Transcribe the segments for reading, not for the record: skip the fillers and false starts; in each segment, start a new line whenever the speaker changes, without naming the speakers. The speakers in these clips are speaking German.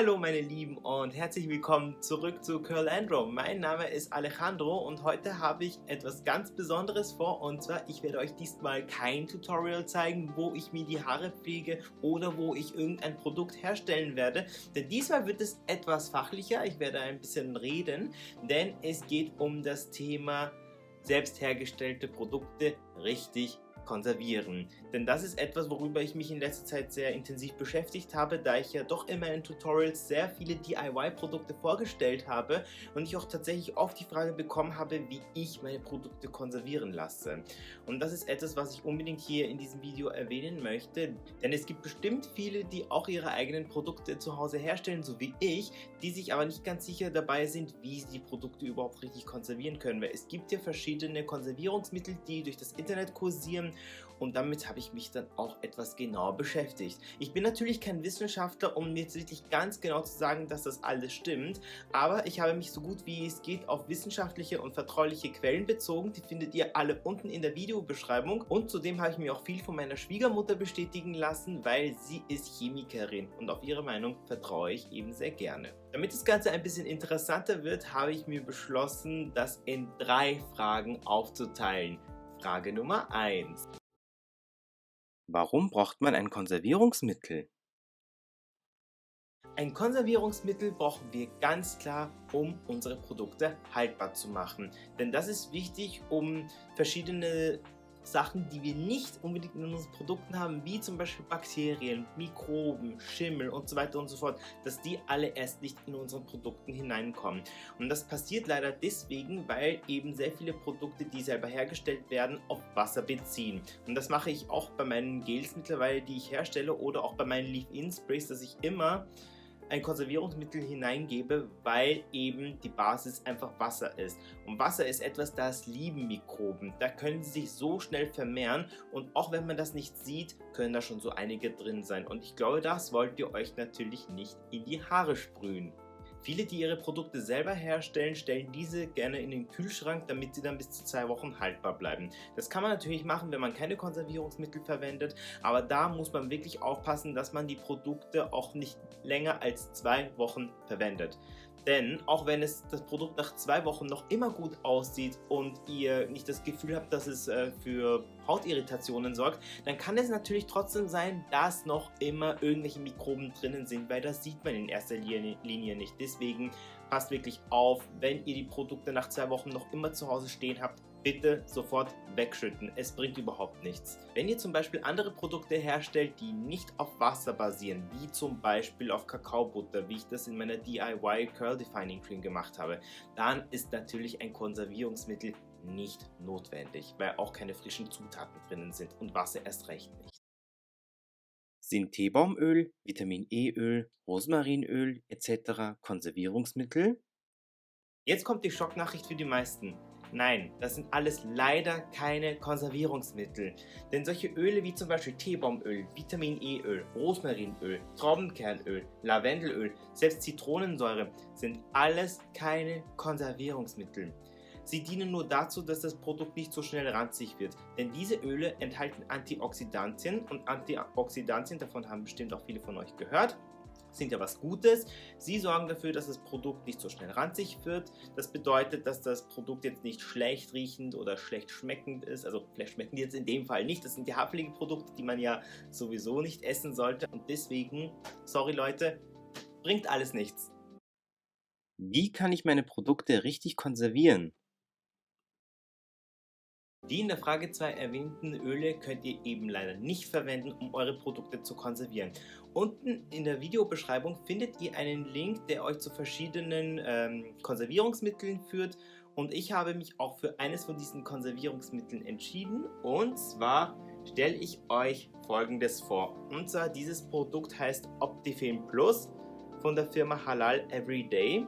Hallo meine Lieben und herzlich willkommen zurück zu Curlandro. Mein Name ist Alejandro und heute habe ich etwas ganz Besonderes vor, und zwar ich werde euch diesmal kein Tutorial zeigen, wo ich mir die Haare pflege oder wo ich irgendein Produkt herstellen werde, denn diesmal wird es etwas fachlicher. Ich werde ein bisschen reden, denn es geht um das Thema selbst hergestellte Produkte richtig konservieren. Denn das ist etwas, worüber ich mich in letzter Zeit sehr intensiv beschäftigt habe, da ich ja doch immer in Tutorials sehr viele DIY-Produkte vorgestellt habe und ich auch tatsächlich oft die Frage bekommen habe, wie ich meine Produkte konservieren lasse. Und das ist etwas, was ich unbedingt hier in diesem Video erwähnen möchte, denn es gibt bestimmt viele, die auch ihre eigenen Produkte zu Hause herstellen, so wie ich, die sich aber nicht ganz sicher dabei sind, wie sie die Produkte überhaupt richtig konservieren können, weil es gibt ja verschiedene Konservierungsmittel, die durch das Internet kursieren, und damit habe ich mich dann auch etwas genauer beschäftigt. Ich bin natürlich kein Wissenschaftler, um mir jetzt wirklich ganz genau zu sagen, dass das alles stimmt, aber ich habe mich so gut wie es geht auf wissenschaftliche und vertrauliche Quellen bezogen. Die findet ihr alle unten in der Videobeschreibung, und zudem habe ich mir auch viel von meiner Schwiegermutter bestätigen lassen, weil sie ist Chemikerin und auf ihre Meinung vertraue ich eben sehr gerne. Damit das Ganze ein bisschen interessanter wird, habe ich mir beschlossen, das in 3 Fragen aufzuteilen. Frage Nummer 1. Warum braucht man ein Konservierungsmittel? Ein Konservierungsmittel brauchen wir ganz klar, um unsere Produkte haltbar zu machen. Denn das ist wichtig, um verschiedene Sachen, die wir nicht unbedingt in unseren Produkten haben, wie zum Beispiel Bakterien, Mikroben, Schimmel und so weiter und so fort, dass die alle erst nicht in unseren Produkten hineinkommen. Und das passiert leider deswegen, weil eben sehr viele Produkte, die selber hergestellt werden, auf Wasser beziehen. Und das mache ich auch bei meinen Gels mittlerweile, die ich herstelle, oder auch bei meinen Leave-In-Sprays, dass ich immer ein Konservierungsmittel hineingebe, weil eben die Basis einfach Wasser ist. Und Wasser ist etwas, das lieben Mikroben. Da können sie sich so schnell vermehren, und auch wenn man das nicht sieht, können da schon so einige drin sein. Und ich glaube, das wollt ihr euch natürlich nicht in die Haare sprühen. Viele, die ihre Produkte selber herstellen, stellen diese gerne in den Kühlschrank, damit sie dann bis zu 2 Wochen haltbar bleiben. Das kann man natürlich machen, wenn man keine Konservierungsmittel verwendet, aber da muss man wirklich aufpassen, dass man die Produkte auch nicht länger als 2 Wochen verwendet. Denn auch wenn das Produkt nach 2 Wochen noch immer gut aussieht und ihr nicht das Gefühl habt, dass es für Hautirritationen sorgt, dann kann es natürlich trotzdem sein, dass noch immer irgendwelche Mikroben drinnen sind, weil das sieht man in erster Linie nicht. Deswegen passt wirklich auf, wenn ihr die Produkte nach 2 Wochen noch immer zu Hause stehen habt, bitte sofort wegschütten. Es bringt überhaupt nichts. Wenn ihr zum Beispiel andere Produkte herstellt, die nicht auf Wasser basieren, wie zum Beispiel auf Kakaobutter, wie ich das in meiner DIY Curl Defining Cream gemacht habe, dann ist natürlich ein Konservierungsmittel nicht notwendig, weil auch keine frischen Zutaten drinnen sind und Wasser erst recht nicht. Sind Teebaumöl, Vitamin E-Öl, Rosmarinöl etc. Konservierungsmittel? Jetzt kommt die Schocknachricht für die meisten. Nein, das sind alles leider keine Konservierungsmittel. Denn solche Öle wie zum Beispiel Teebaumöl, Vitamin E-Öl, Rosmarinöl, Traubenkernöl, Lavendelöl, selbst Zitronensäure sind alles keine Konservierungsmittel. Sie dienen nur dazu, dass das Produkt nicht so schnell ranzig wird. Denn diese Öle enthalten Antioxidantien, und Antioxidantien, davon haben bestimmt auch viele von euch gehört, sind ja was Gutes. Sie sorgen dafür, dass das Produkt nicht so schnell ranzig wird. Das bedeutet, dass das Produkt jetzt nicht schlecht riechend oder schlecht schmeckend ist. Also vielleicht schmecken die jetzt in dem Fall nicht. Das sind ja Haarpflegeprodukte, die man ja sowieso nicht essen sollte. Und deswegen, sorry Leute, bringt alles nichts. Wie kann ich meine Produkte richtig konservieren? Die in der Frage 2 erwähnten Öle könnt ihr eben leider nicht verwenden, um eure Produkte zu konservieren. Unten in der Videobeschreibung findet ihr einen Link, der euch zu verschiedenen Konservierungsmitteln führt, und ich habe mich auch für eines von diesen Konservierungsmitteln entschieden, und zwar stelle ich euch Folgendes vor. Und zwar dieses Produkt heißt Optifilm Plus von der Firma Halal Everyday.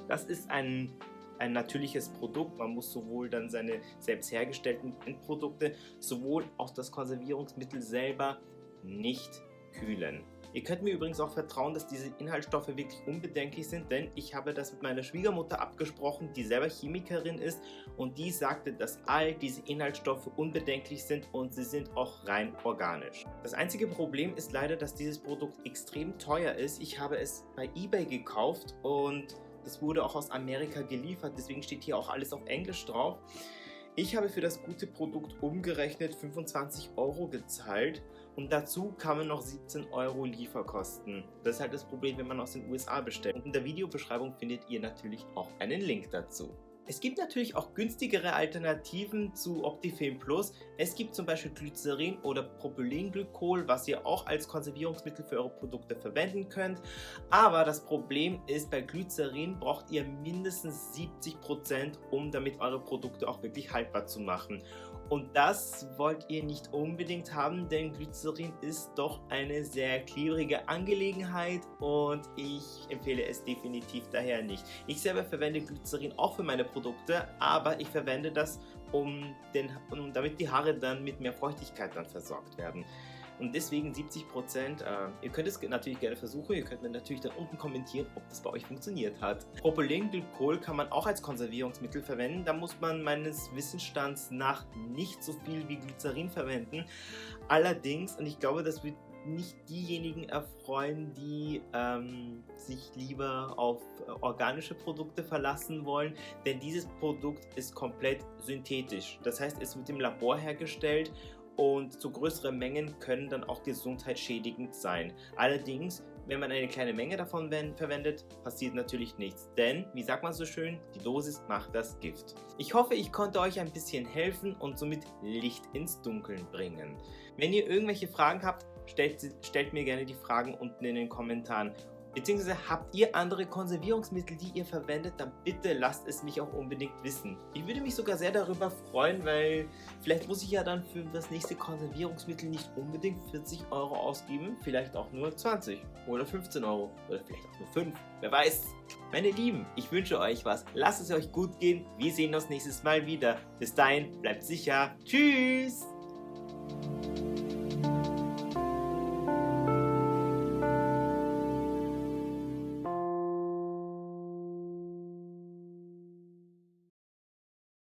Das ist ein natürliches Produkt. Man muss sowohl dann seine selbst hergestellten Endprodukte, sowohl auch das Konservierungsmittel selber nicht kühlen. Ihr könnt mir übrigens auch vertrauen, dass diese Inhaltsstoffe wirklich unbedenklich sind, denn ich habe das mit meiner Schwiegermutter abgesprochen, die selber Chemikerin ist, und die sagte, dass all diese Inhaltsstoffe unbedenklich sind und sie sind auch rein organisch. Das einzige Problem ist leider, dass dieses Produkt extrem teuer ist. Ich habe es bei eBay gekauft und es wurde auch aus Amerika geliefert, deswegen steht hier auch alles auf Englisch drauf. Ich habe für das gute Produkt umgerechnet 25 € gezahlt und dazu kamen noch 17 € Lieferkosten. Das ist halt das Problem, wenn man aus den USA bestellt. Und in der Videobeschreibung findet ihr natürlich auch einen Link dazu. Es gibt natürlich auch günstigere Alternativen zu Optifilm Plus. Es gibt zum Beispiel Glycerin oder Propylenglykol, was ihr auch als Konservierungsmittel für eure Produkte verwenden könnt. Aber das Problem ist, bei Glycerin braucht ihr mindestens 70%, um damit eure Produkte auch wirklich haltbar zu machen. Und das wollt ihr nicht unbedingt haben, denn Glycerin ist doch eine sehr klebrige Angelegenheit und ich empfehle es definitiv daher nicht. Ich selber verwende Glycerin auch für meine Produkte, aber ich verwende das, damit die Haare dann mit mehr Feuchtigkeit dann versorgt werden. Und deswegen 70%. Ihr könnt es natürlich gerne versuchen. Ihr könnt mir natürlich dann unten kommentieren, ob das bei euch funktioniert hat. Propylenglykol kann man auch als Konservierungsmittel verwenden. Da muss man meines Wissensstands nach nicht so viel wie Glycerin verwenden. Allerdings, und ich glaube, das wird nicht diejenigen erfreuen, die sich lieber auf organische Produkte verlassen wollen, denn dieses Produkt ist komplett synthetisch. Das heißt, es wird im Labor hergestellt und zu größeren Mengen können dann auch gesundheitsschädigend sein. Allerdings, wenn man eine kleine Menge davon verwendet, passiert natürlich nichts. Denn, wie sagt man so schön, die Dosis macht das Gift. Ich hoffe, ich konnte euch ein bisschen helfen und somit Licht ins Dunkeln bringen. Wenn ihr irgendwelche Fragen habt, stellt mir gerne die Fragen unten in den Kommentaren. Beziehungsweise habt ihr andere Konservierungsmittel, die ihr verwendet, dann bitte lasst es mich auch unbedingt wissen. Ich würde mich sogar sehr darüber freuen, weil vielleicht muss ich ja dann für das nächste Konservierungsmittel nicht unbedingt 40 € ausgeben, vielleicht auch nur 20 oder 15 € oder vielleicht auch nur 5, wer weiß. Meine Lieben, ich wünsche euch was, lasst es euch gut gehen, wir sehen uns nächstes Mal wieder. Bis dahin, bleibt sicher, tschüss!